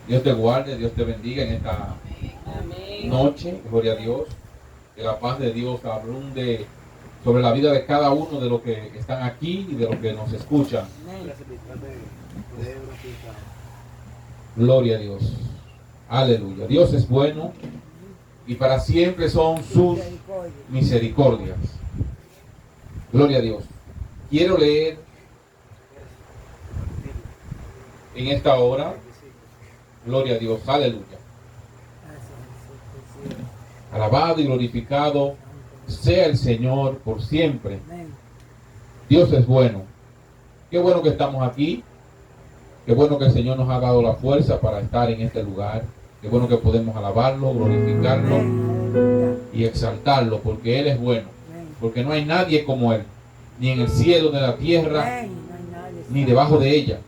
Dios te guarde, Dios te bendiga en esta noche, gloria a Dios. Que la paz de Dios abunde sobre la vida de cada uno de los que están aquí y de los que nos escuchan. Gloria a Dios. Aleluya. Dios es bueno y para siempre son sus misericordias. Gloria a Dios. Quiero leer en esta hora, gloria a Dios, aleluya. Alabado y glorificado sea el Señor por siempre. Dios es bueno. Qué bueno que estamos aquí. Qué bueno que el Señor nos ha dado la fuerza para estar en este lugar. Qué bueno que podemos alabarlo, glorificarlo y exaltarlo, porque Él es bueno. Porque no hay nadie como Él, ni en el cielo, ni en la tierra, ni debajo de ella.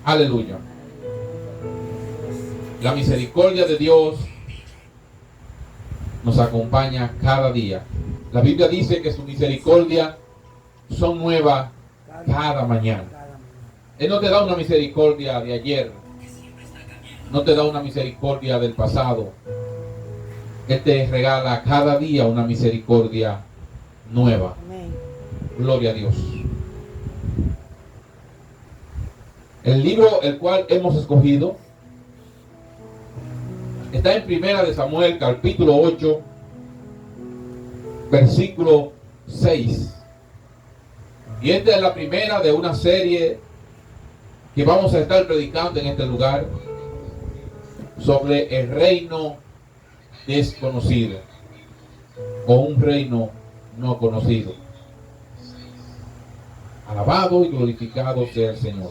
Aleluya. La misericordia de Dios nos acompaña cada día. La Biblia dice que su misericordia son nuevas cada mañana. Él no te da una misericordia de ayer, no te da una misericordia del pasado. Él te regala cada día una misericordia nueva. Gloria a Dios. El libro el cual hemos escogido está en Primera de Samuel, capítulo 8, versículo 6. Y esta es la primera de una serie que vamos a estar predicando en este lugar sobre el reino desconocido o un reino no conocido. Alabado y glorificado sea el Señor.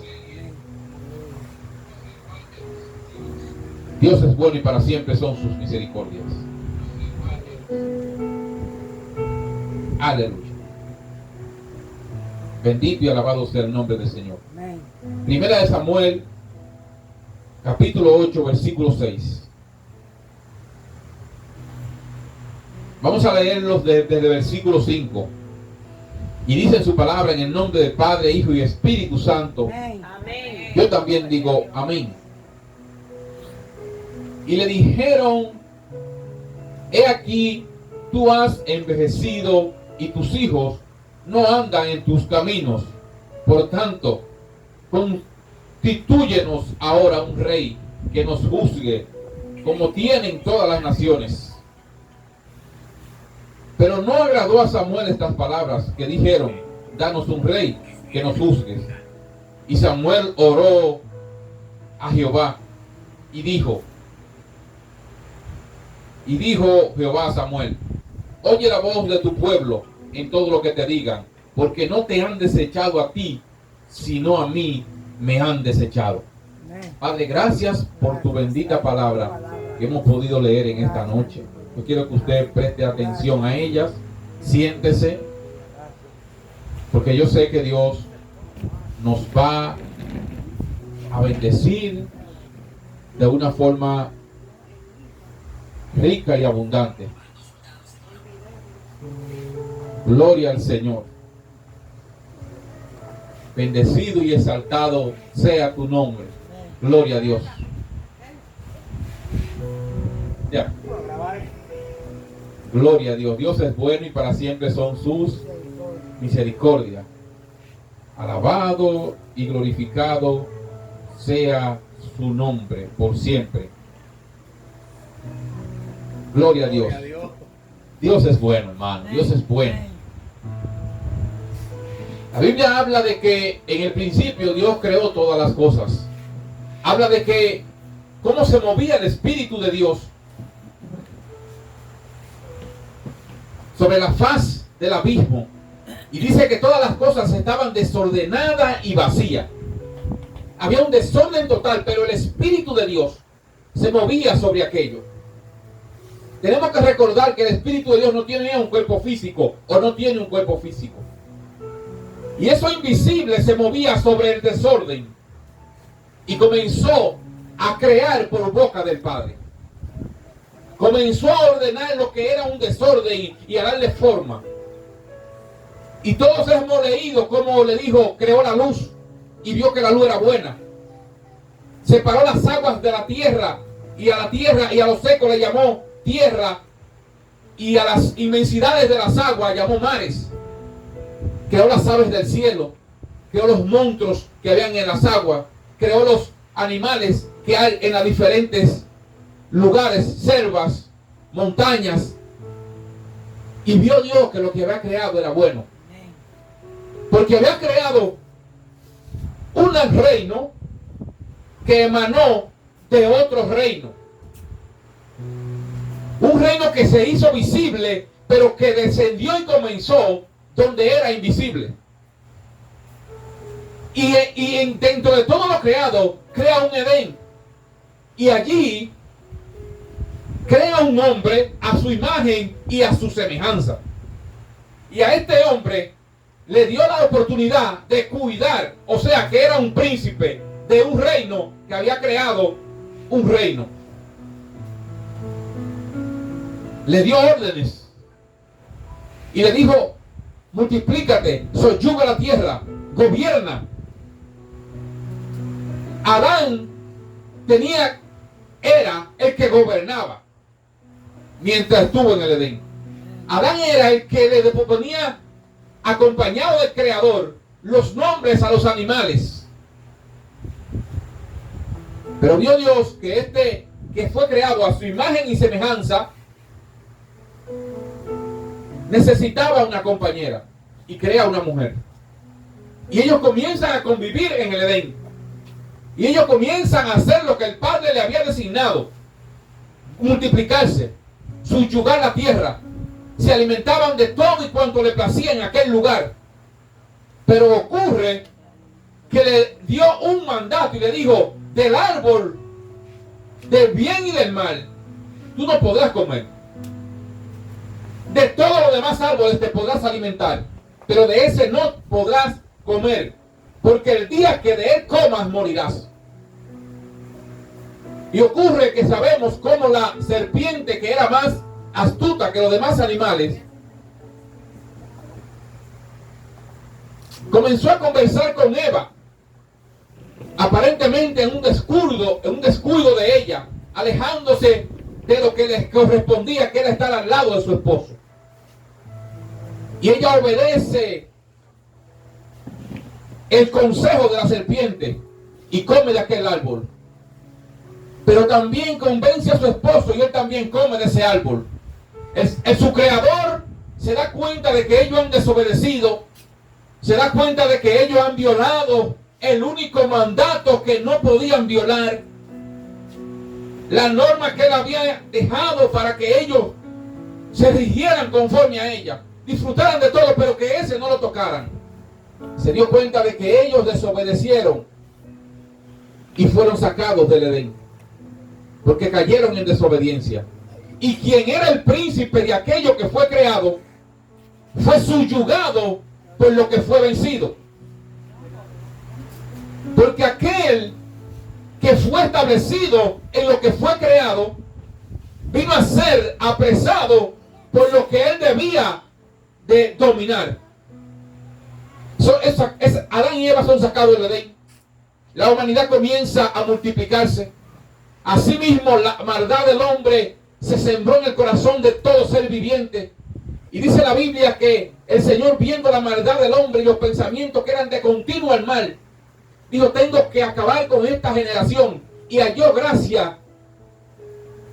Dios es bueno y para siempre son sus misericordias. Aleluya. Bendito y alabado sea el nombre del Señor. Primera de Samuel, capítulo 8, versículo 6. Vamos a leerlos desde el versículo 5. Y dice en su palabra, en el nombre del Padre, Hijo y Espíritu Santo. Amén. Yo también digo amén. Y le dijeron: he aquí, tú has envejecido y tus hijos no andan en tus caminos. Por tanto, constitúyenos ahora un rey que nos juzgue como tienen todas las naciones. Pero no agradó a Samuel estas palabras que dijeron: danos un rey que nos juzgue. Y Samuel oró a Jehová y dijo Jehová a Samuel: oye la voz de tu pueblo en todo lo que te digan, porque no te han desechado a ti, sino a mí me han desechado. Padre, gracias por tu bendita palabra que hemos podido leer en esta noche. Yo quiero que usted preste atención a ellas, siéntese, porque yo sé que Dios nos va a bendecir de una forma rica y abundante. Gloria al Señor. Bendecido y exaltado sea tu nombre. Gloria a Dios. Ya. Gloria a Dios. Dios es bueno y para siempre son sus misericordias. Alabado y glorificado sea su nombre por siempre. Gloria a Dios. Dios es bueno, hermano. Dios es bueno. La Biblia habla de que en el principio Dios creó todas las cosas. Habla de que cómo se movía el Espíritu de Dios sobre la faz del abismo. Y dice que todas las cosas estaban desordenadas y vacías. Había un desorden total, pero el Espíritu de Dios se movía sobre aquello. Tenemos que recordar que el Espíritu de Dios no tiene un cuerpo físico o no tiene un cuerpo físico. Y eso invisible se movía sobre el desorden y comenzó a crear por boca del Padre. Comenzó a ordenar lo que era un desorden y a darle forma. Y todos hemos leído cómo le dijo: creó la luz y vio que la luz era buena. separó las aguas de la tierra y a lo seco le llamó tierra, y a las inmensidades de las aguas llamó mares. Creó las aves del cielo, creó los monstruos que habían en las aguas, creó los animales que hay en los diferentes lugares, selvas, montañas. Y vio Dios que lo que había creado era bueno, porque había creado un reino que emanó de otro reino, un reino que se hizo visible, pero que descendió y comenzó donde era invisible. Y dentro de todo lo creado, crea un Edén. Y allí crea un hombre a su imagen y a su semejanza. Y a este hombre le dio la oportunidad de cuidar, o sea que era un príncipe de un reino que había creado un reino. Le dio órdenes y le dijo: multiplícate, soyuga la tierra, gobierna. Adán era el que gobernaba mientras estuvo en el Edén. Adán era el que le ponía, acompañado del Creador, los nombres a los animales. Pero vio Dios que este que fue creado a su imagen y semejanza necesitaba una compañera, y crea una mujer. Y ellos comienzan a convivir en el Edén. Y ellos comienzan a hacer lo que el Padre le había designado: multiplicarse, subyugar la tierra. Se alimentaban de todo y cuanto le placía en aquel lugar. Pero ocurre que le dio un mandato y le dijo: del árbol del bien y del mal tú no podrás comer. De todos los demás árboles te podrás alimentar, pero de ese no podrás comer, porque el día que de él comas morirás. Y ocurre que sabemos cómo la serpiente, que era más astuta que los demás animales, comenzó a conversar con Eva, aparentemente en un descuido de ella, alejándose de lo que les correspondía, que era estar al lado de su esposo. Y ella obedece el consejo de la serpiente y come de aquel árbol. Pero también convence a su esposo y él también come de ese árbol. Su creador se da cuenta de que ellos han desobedecido, se da cuenta de que ellos han violado el único mandato que no podían violar, la norma que él había dejado para que ellos se rigieran conforme a ella, disfrutaran de todo, pero que ese no lo tocaran. Se dio cuenta de que ellos desobedecieron y fueron sacados del Edén, porque cayeron en desobediencia. Y quien era el príncipe de aquello que fue creado fue subyugado por lo que fue vencido. Porque aquel que fue establecido en lo que fue creado vino a ser apresado por lo que él debía de dominar. Adán y Eva son sacados del Edén. La humanidad comienza a multiplicarse. Asimismo, la maldad del hombre se sembró en el corazón de todo ser viviente. Y dice la Biblia que el Señor, viendo la maldad del hombre y los pensamientos que eran de continuo al mal, dijo: tengo que acabar con esta generación. Y halló gracia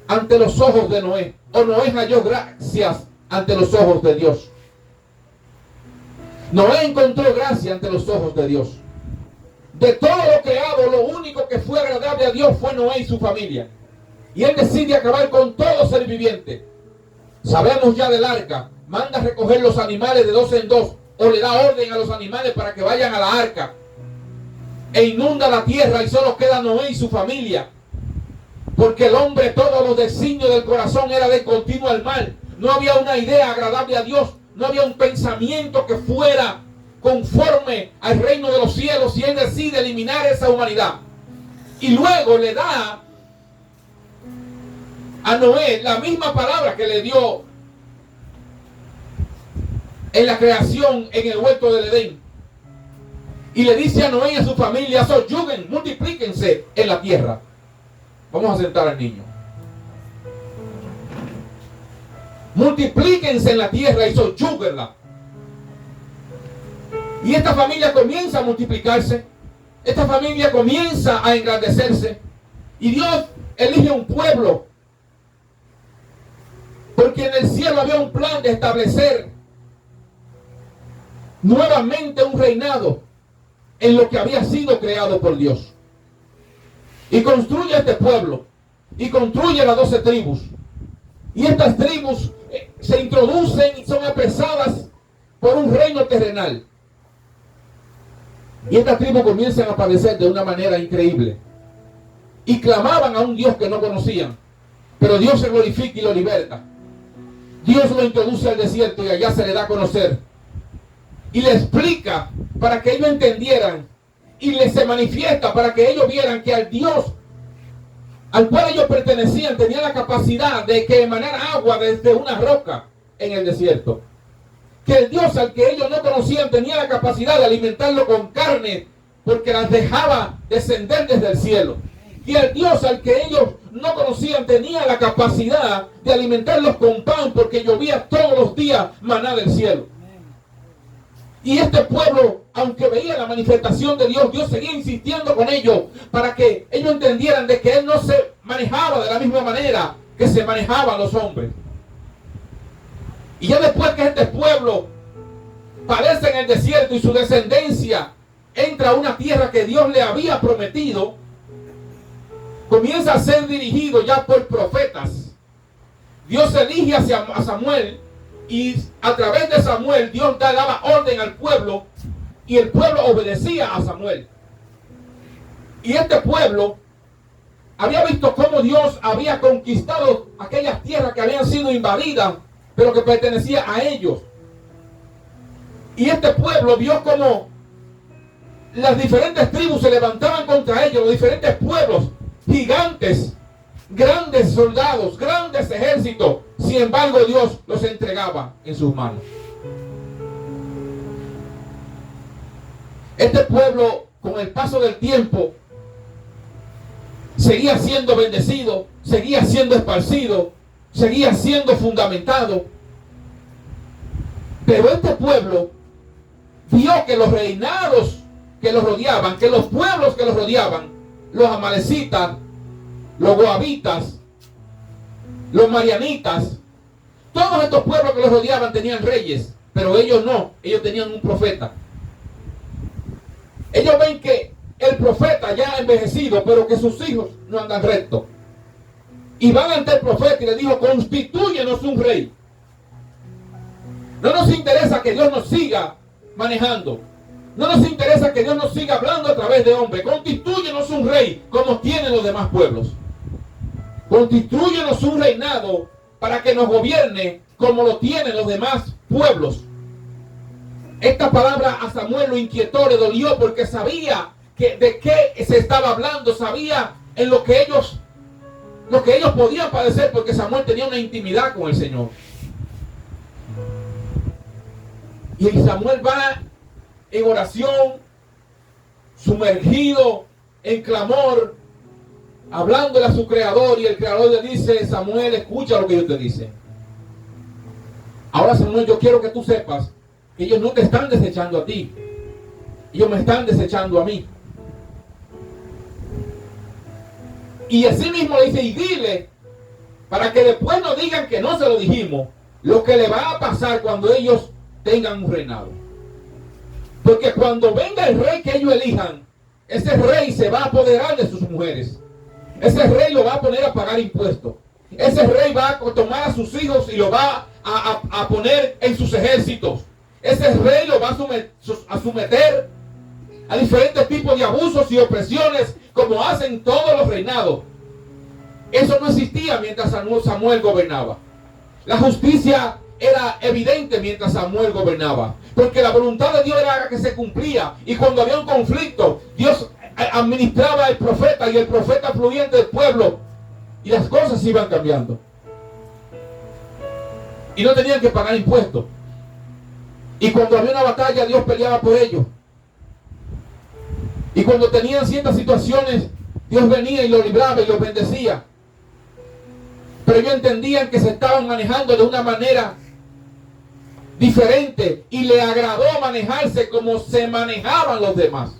ante los ojos de Noé. O Noé halló gracias ante los ojos de Dios. Noé encontró gracia ante los ojos de Dios. De todo lo creado, lo único que fue agradable a Dios fue Noé y su familia. Y él decide acabar con todo ser viviente. Sabemos ya del arca. Manda a recoger los animales de 2 en 2, o le da orden a los animales para que vayan a la arca, e inunda la tierra, y solo queda Noé y su familia. Porque el hombre, todos los designios del corazón era de continuo al mal. No había una idea agradable a Dios. No había un pensamiento que fuera conforme al reino de los cielos, y él decide eliminar esa humanidad. Y luego le da a Noé la misma palabra que le dio en la creación en el huerto del Edén. Y le dice a Noé y a su familia: soyuguen, multiplíquense en la tierra. Vamos a sentar al niño. Multiplíquense en la tierra y soyúguenla. Y esta familia comienza a multiplicarse. Esta familia comienza a engrandecerse. Y Dios elige un pueblo. Porque en el cielo había un plan de establecer nuevamente un reinado en lo que había sido creado por Dios. Y construye este pueblo. Y construye las 12 tribus. Y estas tribus se introducen y son apresadas por un reino terrenal. Y estas tribus comienzan a aparecer de una manera increíble. Y clamaban a un Dios que no conocían. Pero Dios se glorifica y lo liberta. Dios lo introduce al desierto y allá se le da a conocer. Y le explica para que ellos entendieran. Y les se manifiesta para que ellos vieran que al Dios al cual ellos pertenecían tenía la capacidad de que emanara agua desde una roca en el desierto. Que el Dios al que ellos no conocían tenía la capacidad de alimentarlo con carne porque las dejaba descender desde el cielo. Y el Dios al que ellos no conocían tenía la capacidad de alimentarlos con pan porque llovía todos los días maná del cielo. Y este pueblo, aunque veía la manifestación de Dios, Dios seguía insistiendo con ellos para que ellos entendieran de que Él no se manejaba de la misma manera que se manejaban los hombres. Y ya después que este pueblo padece en el desierto y su descendencia entra a una tierra que Dios le había prometido, comienza a ser dirigido ya por profetas. Dios elige a Samuel. Y a través de Samuel Dios daba orden al pueblo y el pueblo obedecía a Samuel. Y este pueblo había visto cómo Dios había conquistado aquellas tierras que habían sido invadidas, pero que pertenecían a ellos. Y este pueblo vio cómo las diferentes tribus se levantaban contra ellos, los diferentes pueblos, gigantes, grandes soldados, grandes ejércitos. Sin embargo, Dios los entregaba en sus manos. Este pueblo, con el paso del tiempo, seguía siendo bendecido, seguía siendo esparcido, seguía siendo fundamentado. Pero este pueblo vio que los reinados que los rodeaban, que los pueblos que los rodeaban, los amalecitas, los moabitas, los marianitas, todos estos pueblos que los rodeaban tenían reyes, pero ellos no, ellos tenían un profeta. Ellos ven que el profeta ya ha envejecido, pero que sus hijos no andan recto. Y van ante el profeta y le dijo: constitúyenos un rey. No nos interesa que Dios nos siga manejando. No nos interesa que Dios nos siga hablando a través de hombres. Constitúyenos un rey como tienen los demás pueblos. Constitúyenos un reinado para que nos gobierne como lo tienen los demás pueblos. Esta palabra a Samuel lo inquietó, le dolió, porque sabía que de qué se estaba hablando, sabía en lo que ellos podían padecer, porque Samuel tenía una intimidad con el Señor. Y Samuel va en oración, sumergido en clamor, hablándole a su creador, y el creador le dice: Samuel, escucha lo que yo te dice. Ahora, Samuel, yo quiero que tú sepas que ellos no te están desechando a ti, ellos me están desechando a mí. Y así mismo le dice: y dile, para que después no digan que no se lo dijimos, lo que le va a pasar cuando ellos tengan un reinado. Porque cuando venga el rey que ellos elijan, ese rey se va a apoderar de sus mujeres. Ese rey lo va a poner a pagar impuestos. Ese rey va a tomar a sus hijos y lo va a poner en sus ejércitos. Ese rey lo va a someter a diferentes tipos de abusos y opresiones, como hacen todos los reinados. Eso no existía mientras Samuel gobernaba. La justicia era evidente mientras Samuel gobernaba, porque la voluntad de Dios era que se cumplía. Y cuando había un conflicto, Dios administraba al profeta, y el profeta fluía del pueblo, y las cosas iban cambiando. Y no tenían que pagar impuestos. Y cuando había una batalla, Dios peleaba por ellos. Y cuando tenían ciertas situaciones, Dios venía y los libraba y los bendecía. Pero ellos entendían que se estaban manejando de una manera diferente y le agradó manejarse como se manejaban los demás.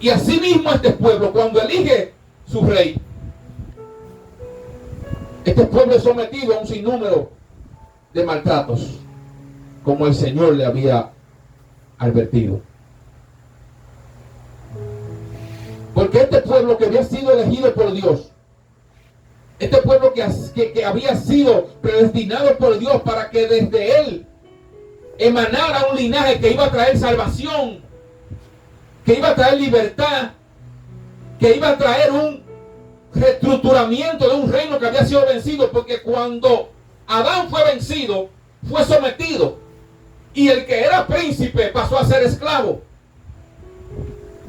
Y así mismo este pueblo, cuando elige su rey, este pueblo es sometido a un sinnúmero de maltratos, como el Señor le había advertido. Porque este pueblo que había sido elegido por Dios, este pueblo que había sido predestinado por Dios para que desde él emanara un linaje que iba a traer salvación, que iba a traer libertad, que iba a traer un reestructuramiento de un reino que había sido vencido, porque cuando Adán fue vencido, fue sometido, y el que era príncipe pasó a ser esclavo,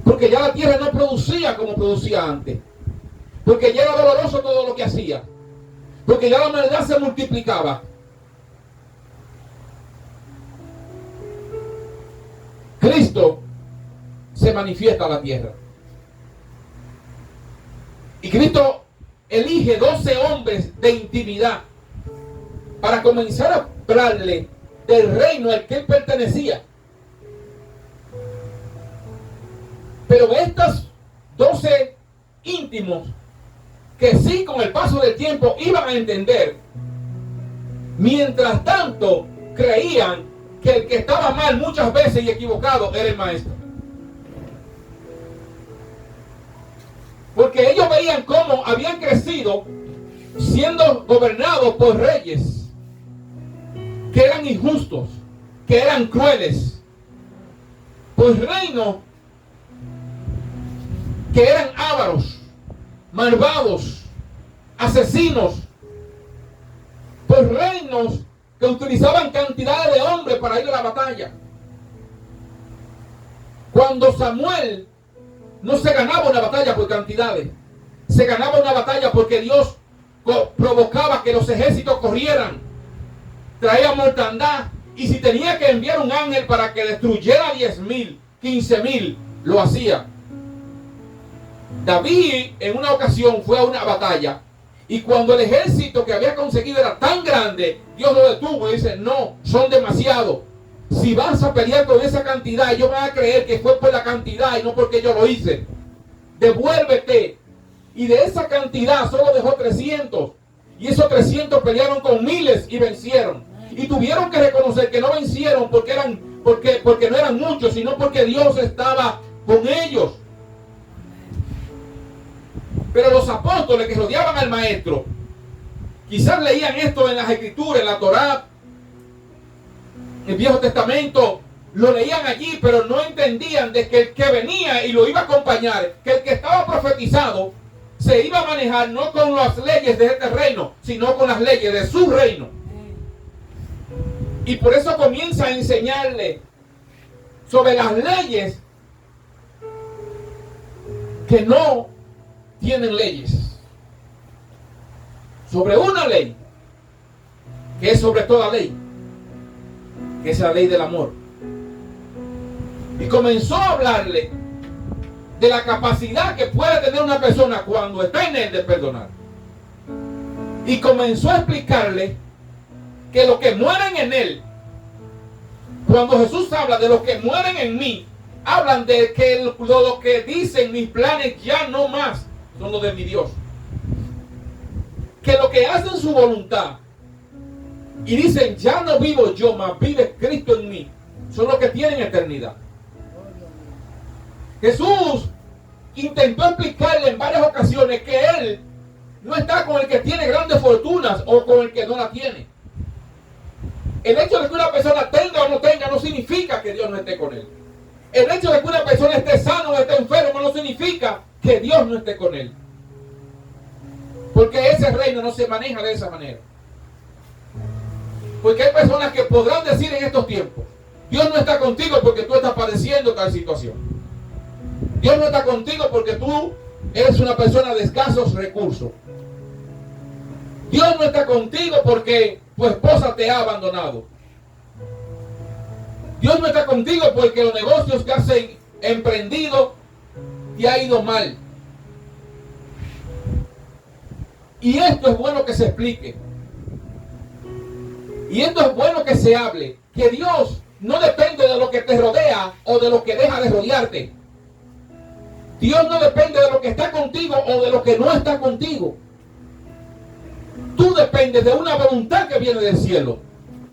porque ya la tierra no producía como producía antes, porque ya era doloroso todo lo que hacía, porque ya la maldad se multiplicaba. Cristo se manifiesta a la tierra. Y Cristo elige 12 hombres de intimidad para comenzar a hablarle del reino al que él pertenecía. Pero estos 12 íntimos, que sí con el paso del tiempo iban a entender, mientras tanto creían que el que estaba mal muchas veces y equivocado era el maestro. Porque ellos veían cómo habían crecido siendo gobernados por reyes que eran injustos, que eran crueles, por reinos que eran ávaros, malvados, asesinos, por reinos que utilizaban cantidades de hombres para ir a la batalla. Cuando Samuel no se ganaba una batalla por cantidades, se ganaba una batalla porque Dios provocaba que los ejércitos corrieran, traía mortandad, y si tenía que enviar un ángel para que destruyera 10,000, 15,000, lo hacía. David en una ocasión fue a una batalla, y cuando el ejército que había conseguido era tan grande, Dios lo detuvo y dice: no, son demasiados. Si vas a pelear con esa cantidad, ellos van a creer que fue por la cantidad y no porque yo lo hice. Devuélvete. Y de esa cantidad solo dejó 300. Y esos 300 pelearon con miles y vencieron. Y tuvieron que reconocer que no vencieron porque no eran muchos, sino porque Dios estaba con ellos. Pero los apóstoles que rodeaban al maestro, quizás leían esto en las escrituras, en la Torá, el Viejo Testamento, lo leían allí, pero no entendían de que el que venía y lo iba a acompañar, que el que estaba profetizado, se iba a manejar no con las leyes de este reino, sino con las leyes de su reino. Y por eso comienza a enseñarle sobre las leyes que no tienen leyes. Sobre una ley, que es sobre toda ley, que es la ley del amor. Y comenzó a hablarle de la capacidad que puede tener una persona cuando está en él de perdonar. Y comenzó a explicarle que los que mueren en él, cuando Jesús habla de los que mueren en mí, hablan de que lo que dicen mis planes ya no más son los de mi Dios. Que lo que hacen su voluntad y dicen: ya no vivo yo, mas vive Cristo en mí, son los que tienen eternidad. Jesús intentó explicarle en varias ocasiones que Él no está con el que tiene grandes fortunas o con el que no la tiene. El hecho de que una persona tenga o no tenga no significa que Dios no esté con él. El hecho de que una persona esté sano o esté enfermo no significa que Dios no esté con él. Porque ese reino no se maneja de esa manera. Porque hay personas que podrán decir en estos tiempos: Dios no está contigo porque tú estás padeciendo tal situación. Dios no está contigo porque tú eres una persona de escasos recursos. Dios no está contigo porque tu esposa te ha abandonado. Dios no está contigo porque los negocios que hacen emprendido, te ha ido mal. Y esto es bueno que se explique. Y esto es bueno que se hable. Que Dios no depende de lo que te rodea o de lo que deja de rodearte. Dios no depende de lo que está contigo o de lo que no está contigo. Tú dependes de una voluntad que viene del cielo.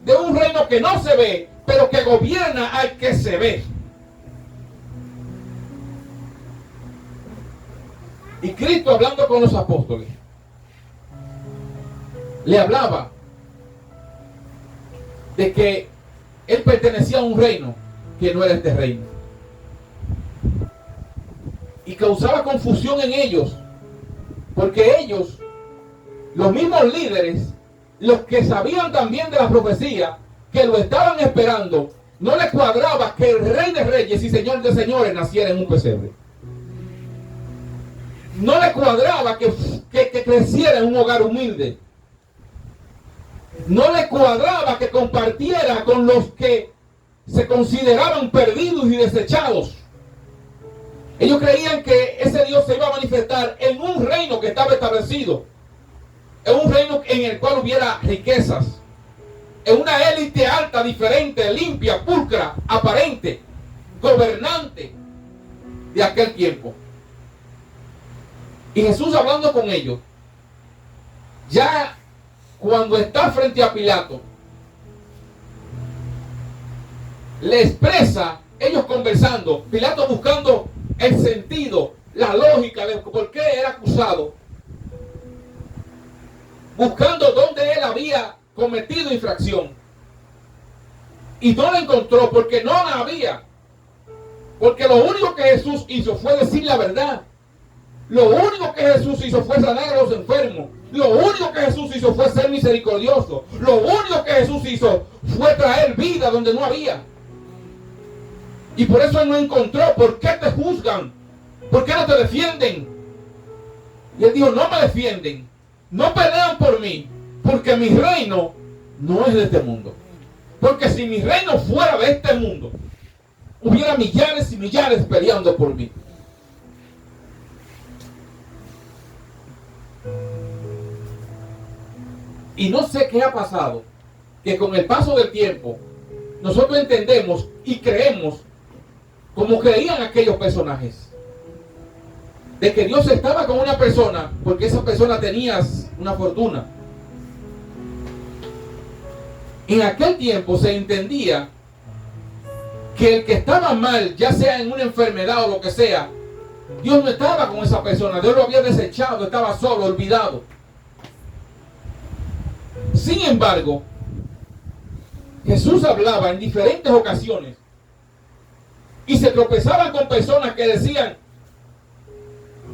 De un reino que no se ve, pero que gobierna al que se ve. Y Cristo, hablando con los apóstoles, le hablaba de que él pertenecía a un reino que no era este reino. Y causaba confusión en ellos, porque ellos, los mismos líderes, los que sabían también de la profecía, que lo estaban esperando, no les cuadraba que el Rey de Reyes y Señor de Señores naciera en un pesebre. No les cuadraba que creciera en un hogar humilde. No les cuadraba que compartiera con los que se consideraban perdidos y desechados. Ellos creían que ese Dios se iba a manifestar en un reino que estaba establecido, en un reino en el cual hubiera riquezas, en una élite alta, diferente, limpia, pulcra, aparente, gobernante de aquel tiempo. Y Jesús, hablando con ellos, ya cuando está frente a Pilato, le expresa, ellos conversando, Pilato buscando el sentido, la lógica de por qué era acusado, buscando dónde él había cometido infracción, y no la encontró porque no la había, porque lo único que Jesús hizo fue decir la verdad. Lo único que Jesús hizo fue sanar a los enfermos. Lo único que Jesús hizo fue ser misericordioso. Lo único que Jesús hizo fue traer vida donde no había. Y por eso él no encontró. ¿Por qué te juzgan? ¿Por qué no te defienden? Y él dijo, no me defienden. No pelean por mí. Porque mi reino no es de este mundo. Porque si mi reino fuera de este mundo, hubiera millares y millares peleando por mí. Y no sé qué ha pasado, que con el paso del tiempo, nosotros entendemos y creemos como creían aquellos personajes, de que Dios estaba con una persona porque esa persona tenía una fortuna. En aquel tiempo se entendía que el que estaba mal, ya sea en una enfermedad o lo que sea, Dios no estaba con esa persona, Dios lo había desechado, estaba solo, olvidado. Sin embargo, Jesús hablaba en diferentes ocasiones y se tropezaban con personas que decían,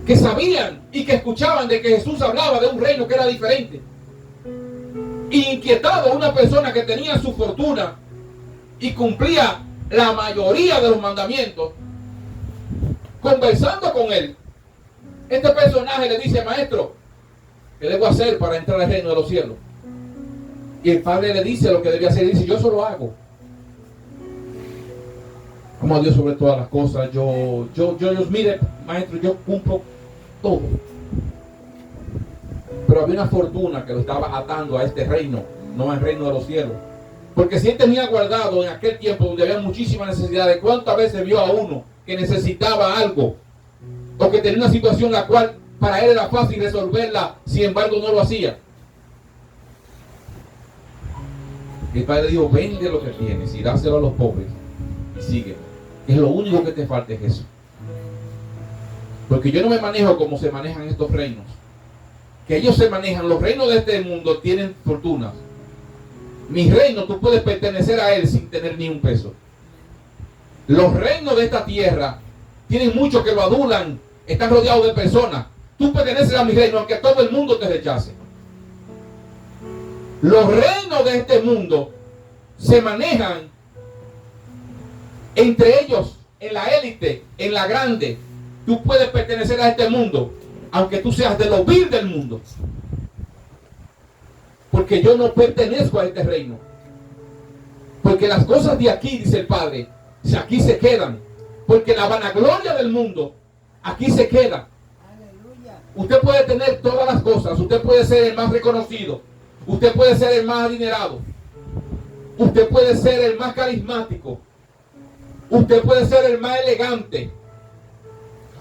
que sabían y que escuchaban de que Jesús hablaba de un reino que era diferente. Inquietado, una persona que tenía su fortuna y cumplía la mayoría de los mandamientos, conversando con él, este personaje le dice, maestro, ¿qué debo hacer para entrar al reino de los cielos? Y el padre le dice lo que debía hacer. Y dice, yo eso lo hago. Amo a Dios sobre todas las cosas. Yo, mire, maestro, yo cumplo todo. Pero había una fortuna que lo estaba atando a este reino, no al reino de los cielos. Porque si él tenía guardado en aquel tiempo donde había muchísimas necesidades, ¿cuántas veces vio a uno que necesitaba algo? O que tenía una situación la cual para él era fácil resolverla, sin embargo no lo hacía. El padre dijo, vende lo que tienes y dáselo a los pobres y sigue. Es lo único que te falta es eso. Porque yo no me manejo como se manejan estos reinos. Que ellos se manejan, los reinos de este mundo tienen fortunas. Mi reino, tú puedes pertenecer a él sin tener ni un peso. Los reinos de esta tierra tienen muchos que lo adulan, están rodeados de personas. Tú perteneces a mi reino, aunque todo el mundo te rechace. Los reinos de este mundo se manejan entre ellos, en la élite, en la grande. Tú puedes pertenecer a este mundo, aunque tú seas de lo vil del mundo. Porque yo no pertenezco a este reino. Porque las cosas de aquí, dice el Padre, aquí se quedan. Porque la vanagloria del mundo aquí se queda. Usted puede tener todas las cosas. Usted puede ser el más reconocido. Usted puede ser el más adinerado. Usted puede ser el más carismático. Usted puede ser el más elegante.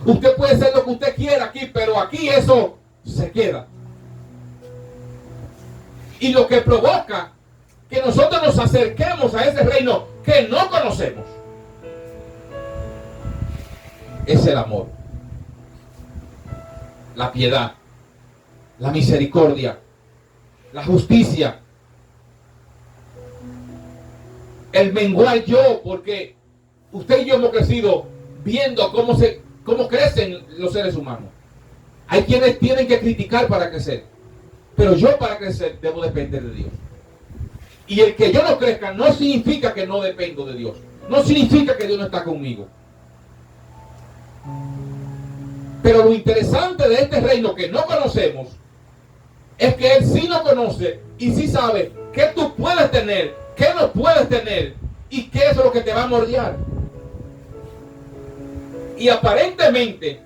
Usted puede ser lo que usted quiera aquí, pero aquí eso se queda. Y lo que provoca que nosotros nos acerquemos a ese reino que no conocemos es el amor, la piedad, la misericordia, la justicia, el menguar yo, porque usted y yo hemos crecido viendo cómo crecen los seres humanos. Hay quienes tienen que criticar para crecer, pero yo para crecer debo depender de Dios. Y el que yo no crezca no significa que no dependo de Dios, no significa que Dios no está conmigo. Pero lo interesante de este reino que no conocemos es que Él sí nos conoce y sí sabe qué tú puedes tener, qué no puedes tener y qué es lo que te va a mordiar. Y aparentemente,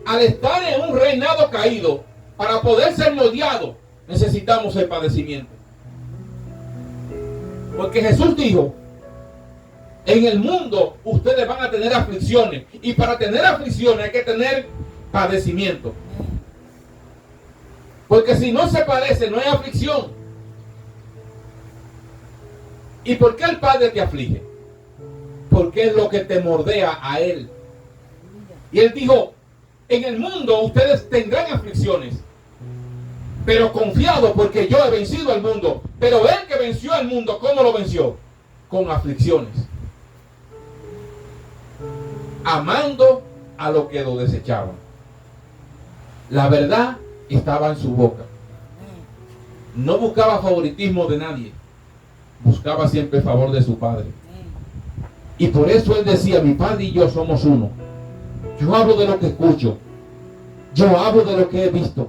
al estar en un reinado caído, para poder ser moldeado, necesitamos el padecimiento. Porque Jesús dijo, en el mundo ustedes van a tener aflicciones. Y para tener aflicciones hay que tener padecimiento. Porque si no se padece, no hay aflicción. ¿Y por qué el Padre te aflige? Porque es lo que te mordea a Él. Y Él dijo, en el mundo ustedes tendrán aflicciones, pero confiado porque yo he vencido al mundo. Pero Él que venció al mundo, ¿cómo lo venció? Con aflicciones. Amando a lo que lo desechaban. La verdad estaba en su boca. No buscaba favoritismo de nadie. Buscaba siempre el favor de su Padre. Y por eso Él decía, mi Padre y yo somos uno. Yo hablo de lo que escucho. Yo hablo de lo que he visto.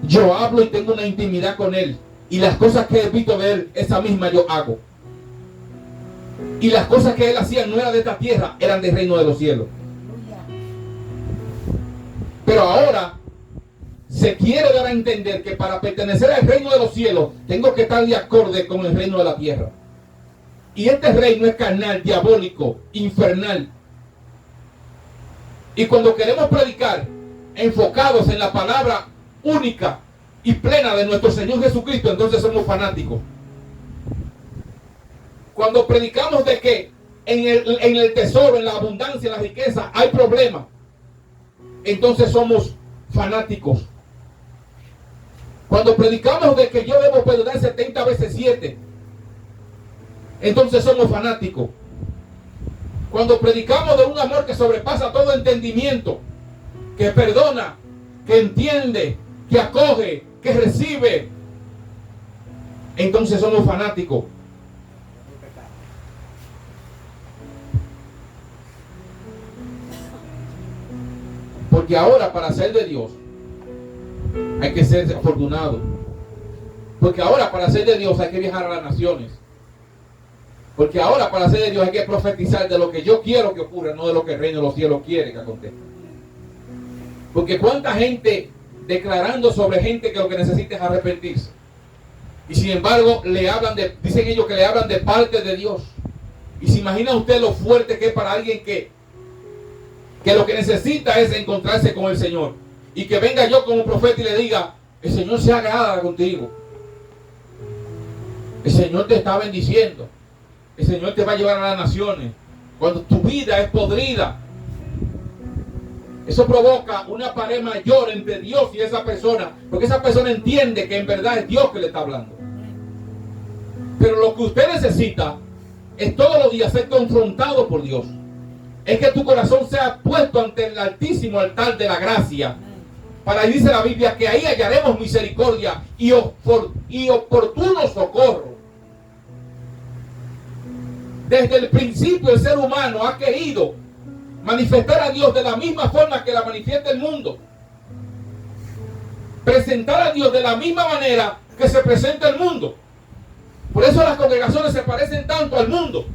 Yo hablo y tengo una intimidad con Él. Y las cosas que he visto de Él, esa misma yo hago. Y las cosas que Él hacía no eran de esta tierra, eran del reino de los cielos. Pero ahora se quiere dar a entender que para pertenecer al reino de los cielos tengo que estar de acorde con el reino de la tierra. Y este reino es carnal, diabólico, infernal. Y cuando queremos predicar enfocados en la palabra única y plena de nuestro Señor Jesucristo, entonces somos fanáticos. Cuando predicamos de que en el tesoro, en la abundancia, en la riqueza hay problemas, entonces somos fanáticos. Cuando predicamos de que yo debo perdonar 70 veces 7, entonces somos fanáticos. Cuando predicamos de un amor que sobrepasa todo entendimiento, que perdona, que entiende, que acoge, que recibe, entonces somos fanáticos. Porque ahora para ser de Dios hay que ser afortunado. Porque ahora para ser de Dios hay que viajar a las naciones. Porque ahora para ser de Dios hay que profetizar de lo que yo quiero que ocurra, no de lo que el reino de los cielos quiere que acontezca. Porque cuánta gente declarando sobre gente que lo que necesita es arrepentirse. Y sin embargo dicen ellos que le hablan de parte de Dios. Y se imagina usted lo fuerte que es para alguien que lo que necesita es encontrarse con el Señor. Y que venga yo como profeta y le diga, el Señor se agrada contigo. El Señor te está bendiciendo. El Señor te va a llevar a las naciones. Cuando tu vida es podrida. Eso provoca una pared mayor entre Dios y esa persona. Porque esa persona entiende que en verdad es Dios que le está hablando. Pero lo que usted necesita es todos los días ser confrontado por Dios. Es que tu corazón sea puesto ante el altísimo altar de la gracia. Para ahí dice la Biblia que ahí hallaremos misericordia y oportuno socorro. Desde el principio el ser humano ha querido manifestar a Dios de la misma forma que la manifiesta el mundo. Presentar a Dios de la misma manera que se presenta el mundo. Por eso las congregaciones se parecen tanto al mundo.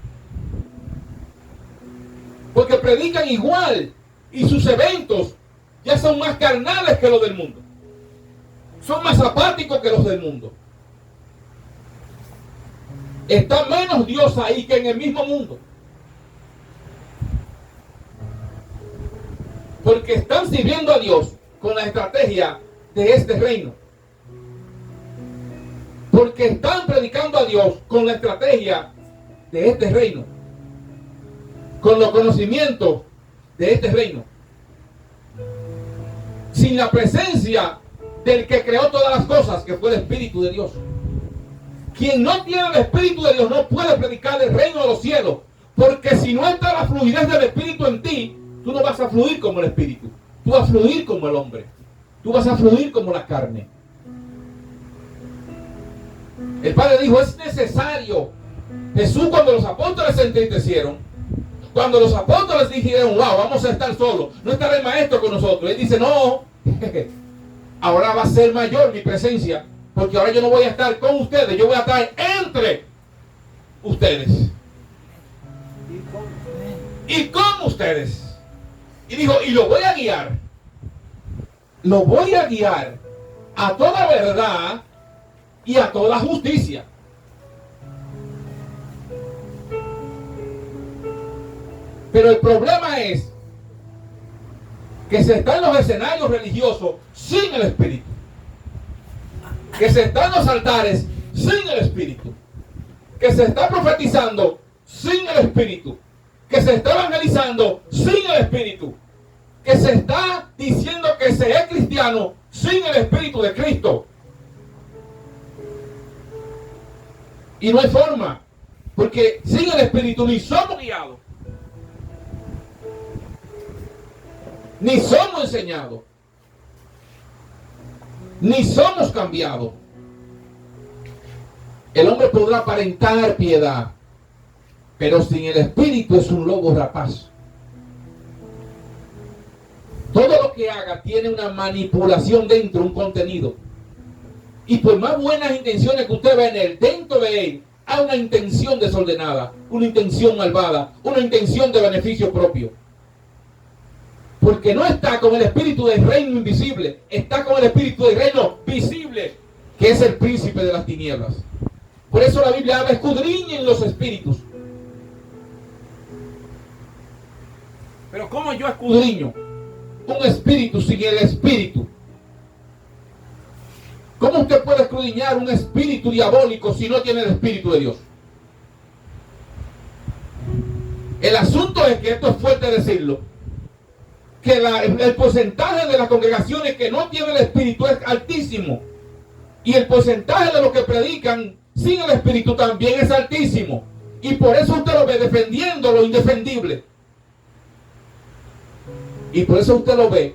porque predican igual y sus eventos ya son más carnales que los del mundo. Son más apáticos que los del mundo. Está menos Dios ahí que en el mismo mundo. Porque están sirviendo a Dios con la estrategia de este reino. Porque están predicando a Dios con la estrategia de este reino. Con los conocimientos de este reino. Sin la presencia del que creó todas las cosas, que fue el Espíritu de Dios. Quien no tiene el Espíritu de Dios no puede predicar el reino de los cielos. Porque si no está la fluidez del Espíritu en ti, tú no vas a fluir como el Espíritu. Tú vas a fluir como el hombre. Tú vas a fluir como la carne. El Padre dijo, es necesario. Jesús, cuando los apóstoles se entristecieron, cuando los apóstoles dijeron, wow, vamos a estar solos, no estará el maestro con nosotros. Él dice, no, ahora va a ser mayor mi presencia, porque ahora yo no voy a estar con ustedes, yo voy a estar entre ustedes. Y con ustedes. Y dijo, y lo voy a guiar. Lo voy a guiar a toda verdad y a toda justicia. Pero el problema es que se está en los escenarios religiosos sin el Espíritu. Que se está en los altares sin el Espíritu. Que se está profetizando sin el Espíritu. Que se está evangelizando sin el Espíritu. Que se está diciendo que se es cristiano sin el Espíritu de Cristo. Y no hay forma. Porque sin el Espíritu ni somos guiados. Ni somos enseñados. Ni somos cambiados. El hombre podrá aparentar piedad, pero sin el Espíritu es un lobo rapaz. Todo lo que haga tiene una manipulación dentro, un contenido. Y por más buenas intenciones que usted ve en él, dentro de él hay una intención desordenada, una intención malvada, una intención de beneficio propio. Porque no está con el espíritu del reino invisible, está con el espíritu del reino visible, que es el príncipe de las tinieblas. Por eso la Biblia habla, escudriñen los espíritus. Pero ¿cómo yo escudriño un espíritu sin el espíritu? ¿Cómo usted puede escudriñar un espíritu diabólico si no tiene el espíritu de Dios? El asunto es que esto es fuerte decirlo, que el porcentaje de las congregaciones que no tienen el Espíritu es altísimo. Y el porcentaje de los que predican sin el Espíritu también es altísimo. Y por eso usted lo ve defendiendo lo indefendible. Y por eso usted lo ve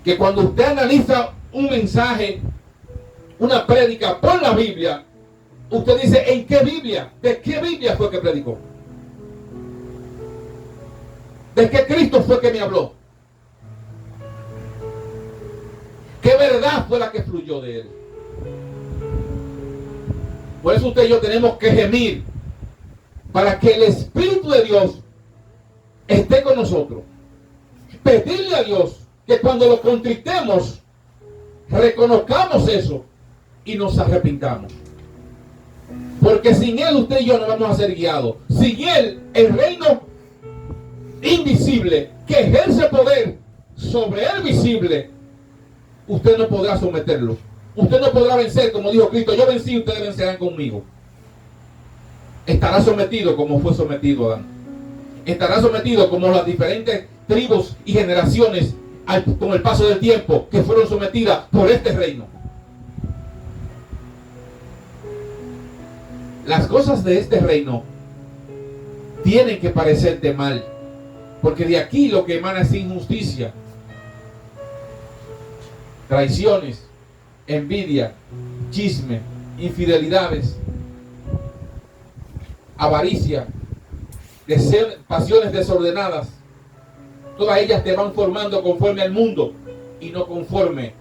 que cuando usted analiza un mensaje, una prédica por la Biblia, usted dice, ¿en qué Biblia? ¿De qué Biblia fue que predicó? ¿De qué Cristo fue que me habló? ¿Qué verdad fue la que fluyó de él? Por eso usted y yo tenemos que gemir para que el Espíritu de Dios esté con nosotros. Pedirle a Dios que cuando lo contristemos, reconozcamos eso y nos arrepintamos. Porque sin Él usted y yo no vamos a ser guiados. Sin Él, el reino invisible que ejerce poder sobre el visible, usted no podrá someterlo. Usted no podrá vencer, como dijo Cristo, yo vencí, ustedes vencerán conmigo. Estará sometido como fue sometido Adán. Estará sometido como las diferentes tribus y generaciones con el paso del tiempo que fueron sometidas por este reino. Las cosas de este reino tienen que parecerte mal, porque de aquí lo que emana es injusticia, traiciones, envidia, chisme, infidelidades, avaricia, pasiones desordenadas. Todas ellas te van formando conforme al mundo y no conforme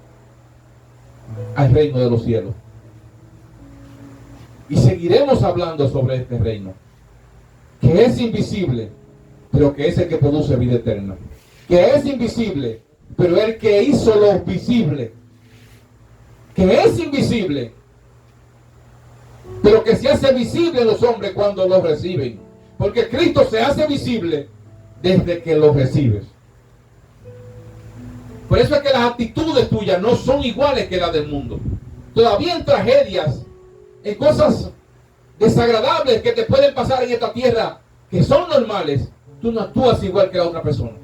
al reino de los cielos. Y seguiremos hablando sobre este reino, que es invisible, pero que es el que produce vida eterna. Que es invisible, pero el que hizo lo visible. Que es invisible, pero que se hace visible en los hombres cuando lo reciben. Porque Cristo se hace visible desde que lo recibes. Por eso es que las actitudes tuyas no son iguales que las del mundo. Todavía en tragedias, en cosas desagradables que te pueden pasar en esta tierra, que son normales, tú no actúas igual que la otra persona.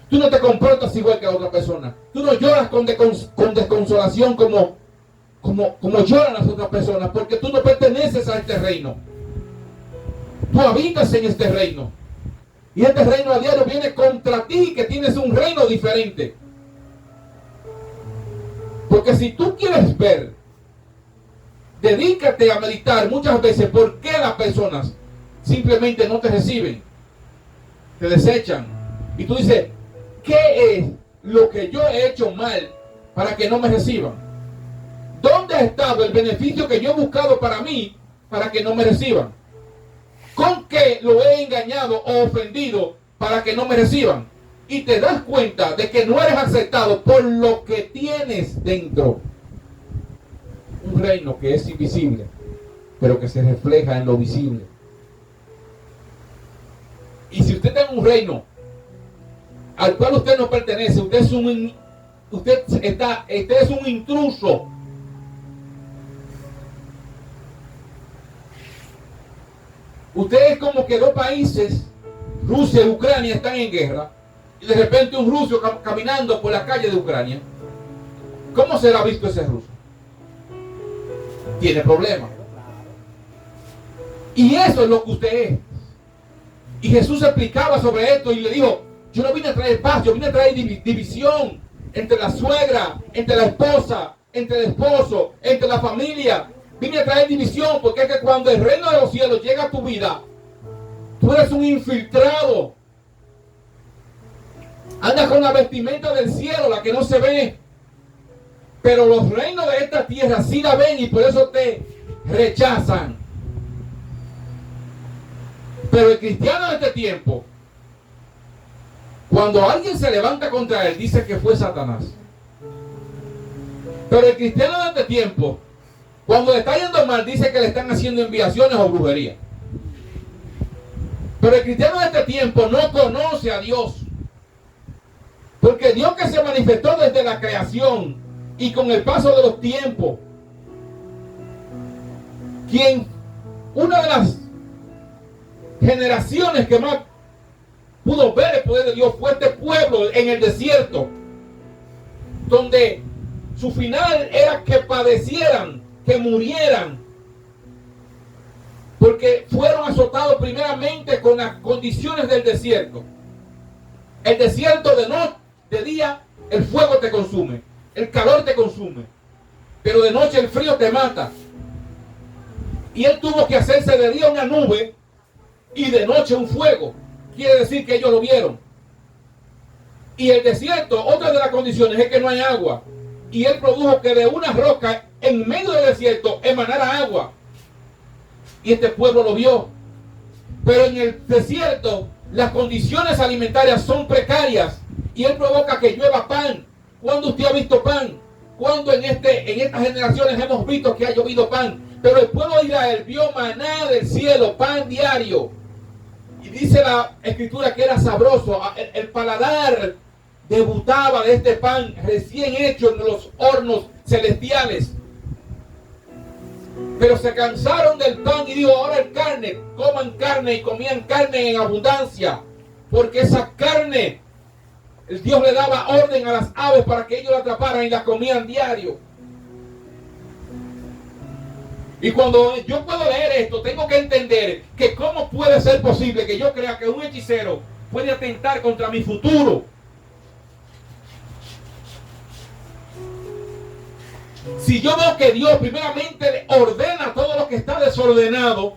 Tú no te comportas igual que la otra persona. Tú no lloras con desconsolación como lloran las otras personas, porque tú no perteneces a este reino. Tú habitas en este reino. Y este reino a diario viene contra ti, que tienes un reino diferente. Porque si tú quieres ver, dedícate a meditar muchas veces por qué las personas simplemente no te reciben, te desechan. Y tú dices, ¿qué es lo que yo he hecho mal para que no me reciban? ¿Dónde ha estado el beneficio que yo he buscado para mí para que no me reciban? ¿Con qué lo he engañado o ofendido para que no me reciban? Y te das cuenta de que no eres aceptado por lo que tienes dentro. Un reino que es invisible, pero que se refleja en lo visible. Y si usted está en un reino al cual usted no pertenece, usted es un intruso. Usted es como que dos países, Rusia y Ucrania, están en guerra, y de repente un ruso caminando por la calle de Ucrania. ¿Cómo será visto ese ruso? Tiene problemas. Y eso es lo que usted es. Y Jesús explicaba sobre esto y le dijo, yo no vine a traer paz, yo vine a traer división entre la suegra, entre la esposa, entre el esposo, entre la familia. Vine a traer división, porque es que cuando el reino de los cielos llega a tu vida, tú eres un infiltrado. Andas con la vestimenta del cielo, la que no se ve. Pero los reinos de esta tierra sí la ven y por eso te rechazan. Pero el cristiano de este tiempo, cuando alguien se levanta contra él, dice que fue Satanás. Pero el cristiano de este tiempo, cuando le está yendo mal, dice que le están haciendo enviaciones o brujería. Pero el cristiano de este tiempo no conoce a Dios. Porque Dios, que se manifestó desde la creación y con el paso de los tiempos, una de las generaciones que más pudo ver el poder de Dios fue este pueblo en el desierto, donde su final era que padecieran, que murieran, porque fueron azotados primeramente con las condiciones del desierto. El desierto de día el fuego te consume, el calor te consume, pero de noche el frío te mata. Y él tuvo que hacerse de día una nube y de noche un fuego. Quiere decir que ellos lo vieron. Y el desierto, otra de las condiciones es que no hay agua. Y él produjo que de una roca en medio del desierto emanara agua. Y este pueblo lo vio. Pero en el desierto las condiciones alimentarias son precarias. Y él provoca que llueva pan. ¿Cuándo usted ha visto pan? ¿Cuándo en estas generaciones hemos visto que ha llovido pan? Pero el pueblo de Israel vio maná del cielo, pan diario. Y dice la escritura que era sabroso. El paladar debutaba de este pan recién hecho en los hornos celestiales. Pero se cansaron del pan y dijo, ahora el carne, coman carne, y comían carne en abundancia. Porque esa carne, el Dios le daba orden a las aves para que ellos la atraparan y la comían diario. Y cuando yo puedo leer esto, tengo que entender que cómo puede ser posible que yo crea que un hechicero puede atentar contra mi futuro. Si yo veo que Dios primeramente ordena todo lo que está desordenado,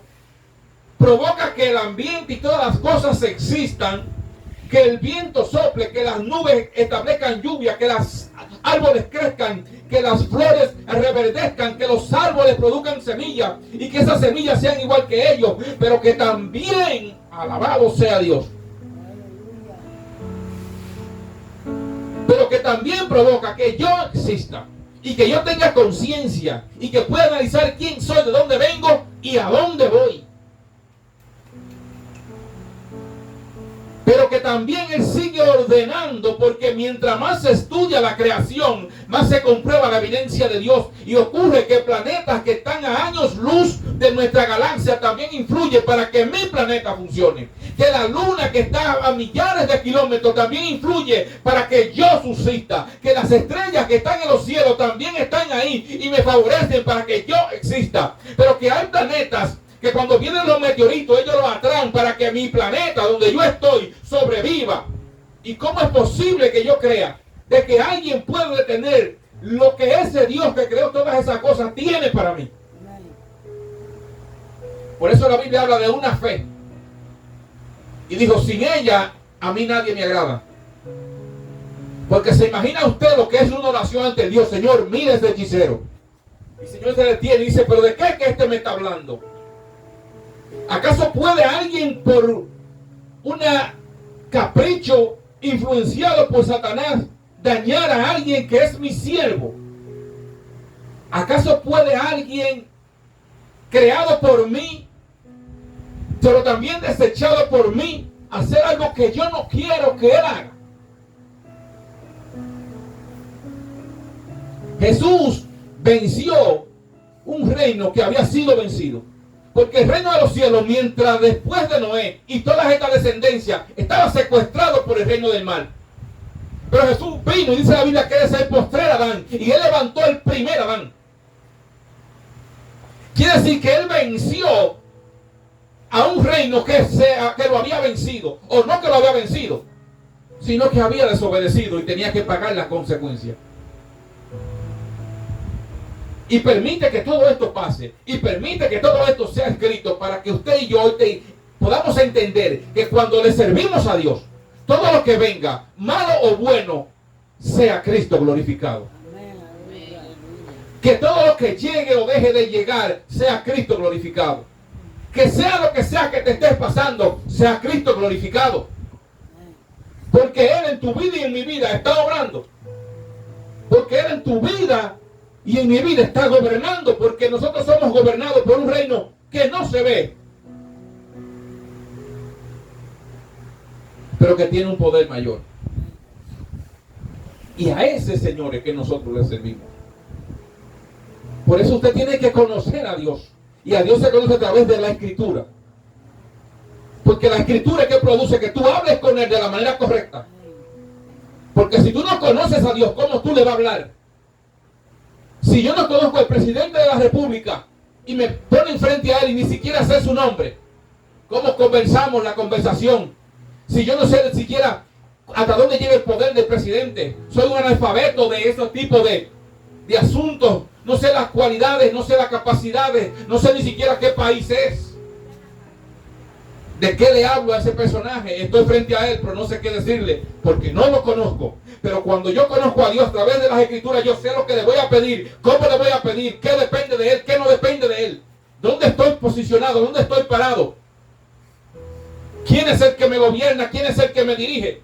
provoca que el ambiente y todas las cosas existan, que el viento sople, que las nubes establezcan lluvia, que los árboles crezcan, que las flores reverdezcan, que los árboles produzcan semillas y que esas semillas sean igual que ellos, pero que también, alabado sea Dios, pero que también provoca que yo exista y que yo tenga conciencia y que pueda analizar quién soy, de dónde vengo y a dónde voy. Pero que también Él sigue ordenando, porque mientras más se estudia la creación, más se comprueba la evidencia de Dios. Y ocurre que planetas que están a años luz de nuestra galaxia también influyen para que mi planeta funcione. Que la luna que está a millares de kilómetros también influye para que yo subsista. Que las estrellas que están en los cielos también están ahí y me favorecen para que yo exista. Pero que hay planetas que cuando vienen los meteoritos, ellos los atraen para que mi planeta, donde yo estoy, sobreviva. ¿Y cómo es posible que yo crea de que alguien puede detener lo que ese Dios que creó todas esas cosas tiene para mí? Por eso la Biblia habla de una fe. Y dijo, sin ella, a mí nadie me agrada. Porque se imagina usted lo que es una oración ante Dios. Señor, mire ese hechicero. Y el Señor se detiene y dice, pero ¿de qué es que este me está hablando? ¿Acaso puede alguien por un capricho influenciado por Satanás dañar a alguien que es mi siervo? ¿Acaso puede alguien creado por mí, pero también desechado por mí, hacer algo que yo no quiero que él haga? Jesús venció un reino que había sido vencido. Porque el reino de los cielos, mientras después de Noé y toda esta descendencia, estaba secuestrado por el reino del mal. Pero Jesús vino y dice la Biblia que él es el postrer Adán. Y él levantó el primer Adán. Quiere decir que él venció a un reino que lo había vencido. O no que lo había vencido, sino que había desobedecido y tenía que pagar las consecuencias. Y permite que todo esto pase. Y permite que todo esto sea escrito para que usted y yo podamos entender que cuando le servimos a Dios, todo lo que venga, malo o bueno, sea Cristo glorificado. Que todo lo que llegue o deje de llegar, sea Cristo glorificado. Que sea lo que sea que te estés pasando, sea Cristo glorificado. Porque Él en tu vida y en mi vida está obrando. Porque Él en tu vida y en mi vida está gobernando, porque nosotros somos gobernados por un reino que no se ve, pero que tiene un poder mayor. Y a ese Señor es que nosotros le servimos. Por eso usted tiene que conocer a Dios. Y a Dios se conoce a través de la Escritura. Porque la Escritura es que produce que tú hables con Él de la manera correcta. Porque si tú no conoces a Dios, ¿cómo tú le vas a hablar? Si yo no conozco al presidente de la República y me pone enfrente a él y ni siquiera sé su nombre, ¿cómo conversamos la conversación? Si yo no sé ni siquiera hasta dónde llega el poder del presidente, soy un analfabeto de esos tipos de asuntos, no sé las cualidades, no sé las capacidades, no sé ni siquiera qué país es. ¿De qué le hablo a ese personaje? Estoy frente a él, pero no sé qué decirle, porque no lo conozco. Pero cuando yo conozco a Dios a través de las Escrituras, yo sé lo que le voy a pedir, cómo le voy a pedir, qué depende de Él, qué no depende de Él. ¿Dónde estoy posicionado? ¿Dónde estoy parado? ¿Quién es el que me gobierna? ¿Quién es el que me dirige?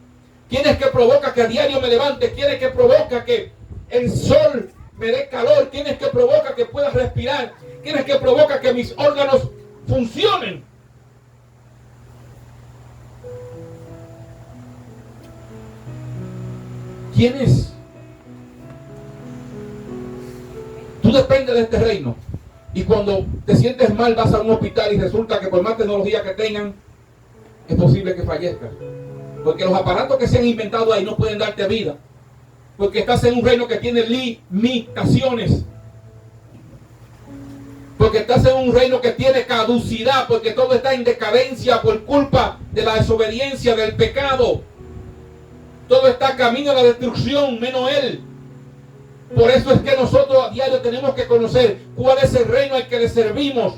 ¿Quién es que provoca que a diario me levante? ¿Quién es que provoca que el sol me dé calor? ¿Quién es que provoca que pueda respirar? ¿Quién es que provoca que mis órganos funcionen? ¿Quién es? Tú dependes de este reino. Y cuando te sientes mal vas a un hospital y resulta que por más tecnología que tengan, es posible que fallezcas. Porque los aparatos que se han inventado ahí no pueden darte vida. Porque estás en un reino que tiene limitaciones. Porque estás en un reino que tiene caducidad. Porque todo está en decadencia por culpa de la desobediencia, del pecado. Todo está camino a la destrucción, menos Él. Por eso es que nosotros a diario tenemos que conocer cuál es el reino al que le servimos.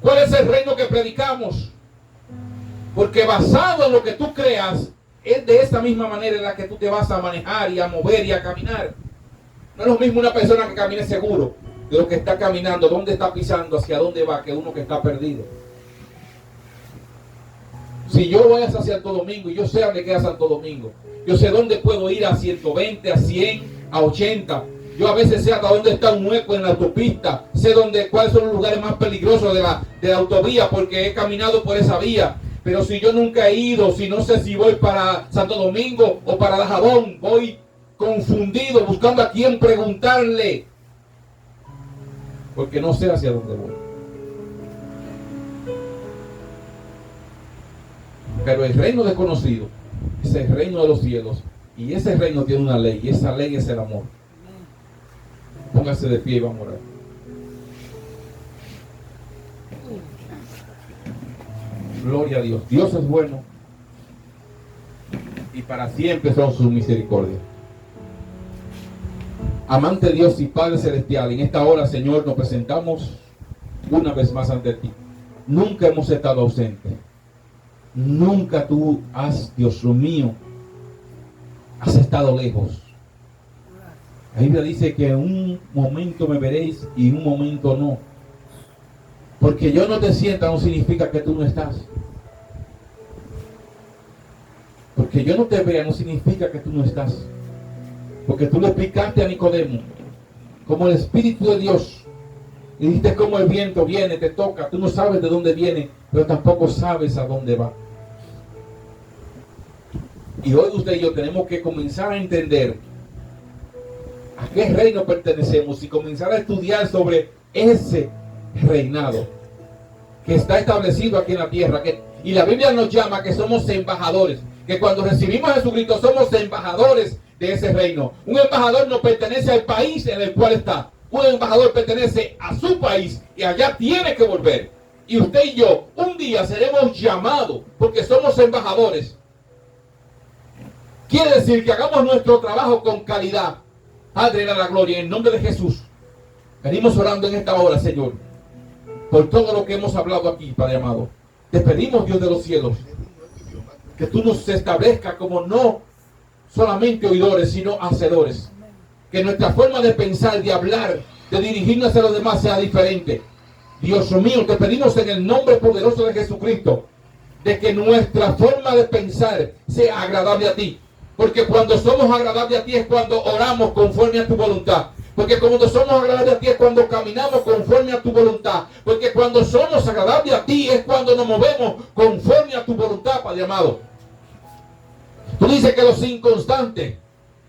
Cuál es el reino que predicamos. Porque basado en lo que tú creas, es de esa misma manera en la que tú te vas a manejar y a mover y a caminar. No es lo mismo una persona que camine seguro de lo que está caminando, dónde está pisando, hacia dónde va, que uno que está perdido. Si yo voy hacia Santo Domingo y yo sé dónde queda Santo Domingo, yo sé dónde puedo ir a 120, a 100, a 80. Yo a veces sé hasta dónde está un hueco en la autopista. Sé cuáles son los lugares más peligrosos de la autovía porque he caminado por esa vía. Pero si yo nunca he ido, si no sé si voy para Santo Domingo o para Dajabón, voy confundido buscando a quién preguntarle. Porque no sé hacia dónde voy. Pero el reino desconocido es el reino de los cielos. Y ese reino tiene una ley. Y esa ley es el amor. Póngase de pie y vamos a orar. Gloria a Dios. Dios es bueno. Y para siempre son sus misericordias. Amante Dios y Padre Celestial, en esta hora, Señor, nos presentamos una vez más ante ti. Nunca hemos estado ausentes. Nunca tú has, Dios mío, has estado lejos. La Biblia dice que en un momento me veréis y en un momento no. Porque yo no te sienta no significa que tú no estás. Porque yo no te vea no significa que tú no estás. Porque tú le explicaste a Nicodemo como el Espíritu de Dios. Y dijiste cómo el viento viene, te toca. Tú no sabes de dónde viene, pero tampoco sabes a dónde va. Y hoy usted y yo tenemos que comenzar a entender a qué reino pertenecemos y comenzar a estudiar sobre ese reinado que está establecido aquí en la tierra. Y la Biblia nos llama que somos embajadores. Que cuando recibimos a Jesucristo somos embajadores de ese reino. Un embajador no pertenece al país en el cual está. Un embajador pertenece a su país y allá tiene que volver. Y usted y yo un día seremos llamados porque somos embajadores. Quiere decir que hagamos nuestro trabajo con calidad. Padre de la gloria, en nombre de Jesús, venimos orando en esta hora, Señor, por todo lo que hemos hablado aquí, Padre amado. Te pedimos, Dios de los cielos, que tú nos establezcas como no solamente oidores, sino hacedores. Que nuestra forma de pensar, de hablar, de dirigirnos a los demás sea diferente. Dios mío, te pedimos en el nombre poderoso de Jesucristo, de que nuestra forma de pensar sea agradable a ti. Porque cuando somos agradables a ti es cuando oramos conforme a tu voluntad. Porque cuando somos agradables a ti es cuando caminamos conforme a tu voluntad. Porque cuando somos agradables a ti es cuando nos movemos conforme a tu voluntad, Padre amado. Tú dices que los inconstantes,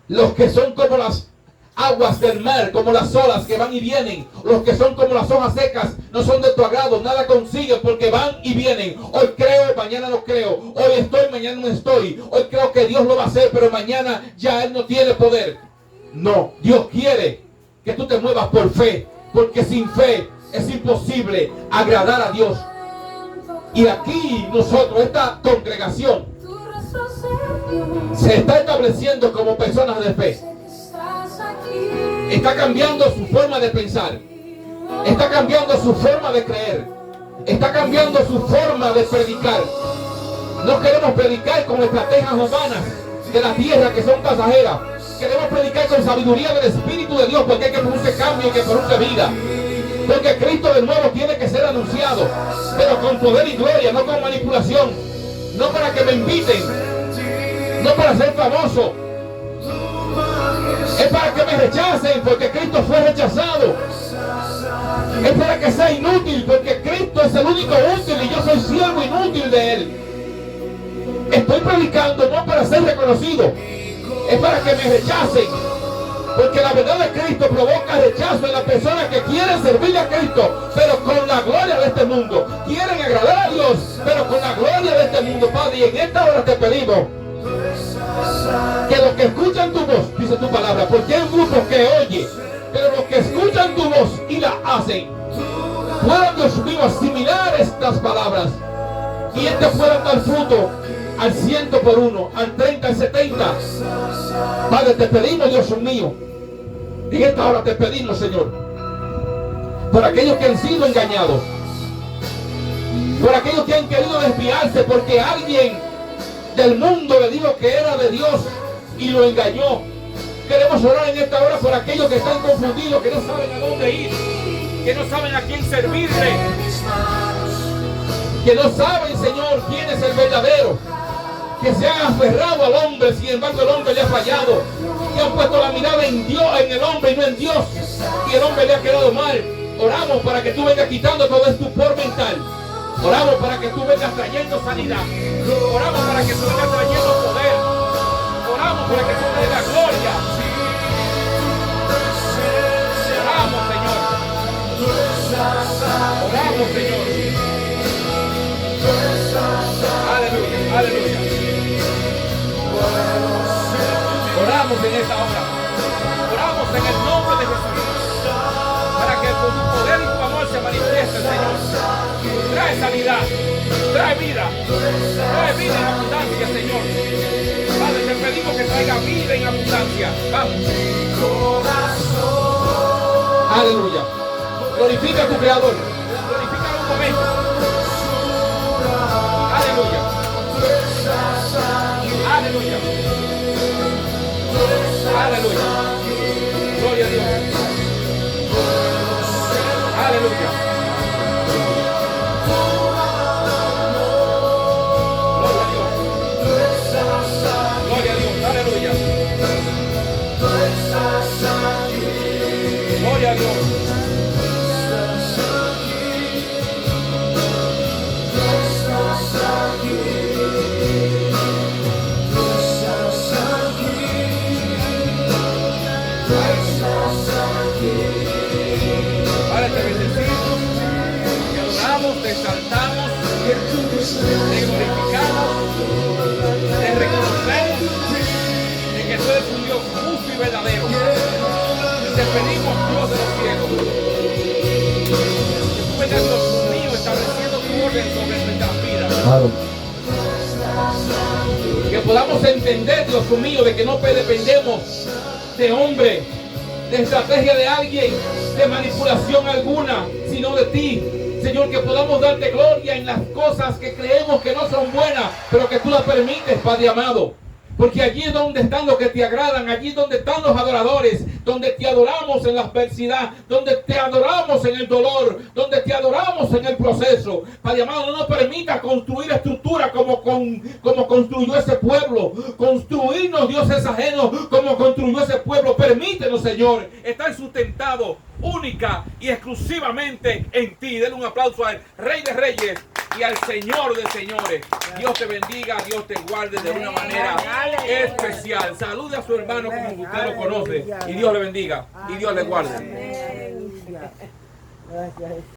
los que son como las aguas del mar, como las olas que van y vienen, los que son como las hojas secas, no son de tu agrado, nada consiguen porque van y vienen. Hoy creo, mañana no creo. Hoy estoy, mañana no estoy. Hoy creo que Dios lo va a hacer, pero mañana ya Él no tiene poder. No, Dios quiere que tú te muevas por fe, porque sin fe es imposible agradar a Dios. Y aquí nosotros, esta congregación, se está estableciendo como personas de fe. Está cambiando su forma de pensar. Está cambiando su forma de creer. Está cambiando su forma de predicar. No queremos predicar con estrategias humanas de la tierra que son pasajeras. Queremos predicar con sabiduría del Espíritu de Dios, porque hay que producir cambio y que produce vida. Porque Cristo de nuevo tiene que ser anunciado, pero con poder y gloria, no con manipulación. No para que me inviten, no para ser famoso. Es para que me rechacen, porque Cristo fue rechazado. Es para que sea inútil, porque Cristo es el único útil y yo soy siervo inútil de Él. Estoy predicando no para ser reconocido, es para que me rechacen, porque la verdad de Cristo provoca rechazo en las personas que quieren servirle a Cristo, pero con la gloria de este mundo. Quieren agradar a Dios, pero con la gloria de este mundo, Padre. Y en esta hora te pedimos que los que escuchan tu voz, dice tu palabra, porque hay un grupo que oye, pero los que escuchan tu voz y la hacen, puedan, Dios mío, asimilar estas palabras y puedan dar fruto al 100 por 1, al 30, al 70. Padre, te pedimos, Dios mío, en esta hora te pedimos, Señor, por aquellos que han sido engañados, por aquellos que han querido desviarse porque alguien del mundo le dijo que era de Dios y lo engañó. Queremos orar en esta hora por aquellos que están confundidos, que no saben a dónde ir, que no saben a quién servirle. que no saben, Señor, quién es el verdadero, que se han aferrado al hombre, sin embargo el hombre le ha fallado, que han puesto la mirada en Dios, en el hombre y no en Dios, y el hombre le ha quedado mal. Oramos para que tú vengas quitando todo estupor mental. Oramos para que tú vengas trayendo sanidad. Oramos para que tú vengas trayendo poder. Oramos para que tú me des la gloria. Oramos, Señor. Oramos, Señor. Aleluya, aleluya. Oramos en esta hora. Oramos en el nombre de Jesús. Para que con tu poder y tu amor se manifieste, Señor. Trae sanidad, trae vida en abundancia, Señor. Padre, te pedimos que traiga vida en abundancia. Vamos. Aleluya. Glorifica a tu Creador. Glorifica un momento. Aleluya. Aleluya. Aleluya. Gloria a Dios. Aleluya. Gloria a Dios. Aleluya. Gloria a Dios. Padre, te bendecimos, te adoramos, te exaltamos, te glorificamos, te reconocemos de que tú eres un Dios justo y verdadero. Te pedimos, Dios de los cielos, que tú vengas, Dios mío, estableciendo tu orden sobre nuestras vidas. Claro. Que podamos entender, Dios mío, de que no dependemos de hombre, de estrategia de alguien, de manipulación alguna, sino de ti. Señor, que podamos darte gloria en las cosas que creemos que no son buenas, pero que tú las permites, Padre amado. Porque allí es donde están los que te agradan, allí es donde están los adoradores, donde te adoramos en la adversidad, donde te adoramos en el dolor, donde te adoramos en el proceso. Padre amado, no nos permita construir estructura como construyó ese pueblo. Construirnos dioses ajenos como construyó ese pueblo. Permítenos, Señor, estar sustentados única y exclusivamente en ti. Denle un aplauso al Rey de Reyes y al Señor de Señores. Dios te bendiga, Dios te guarde de una manera especial. Salude a su hermano como usted lo conoce y Dios le bendiga y Dios le guarde. Gracias.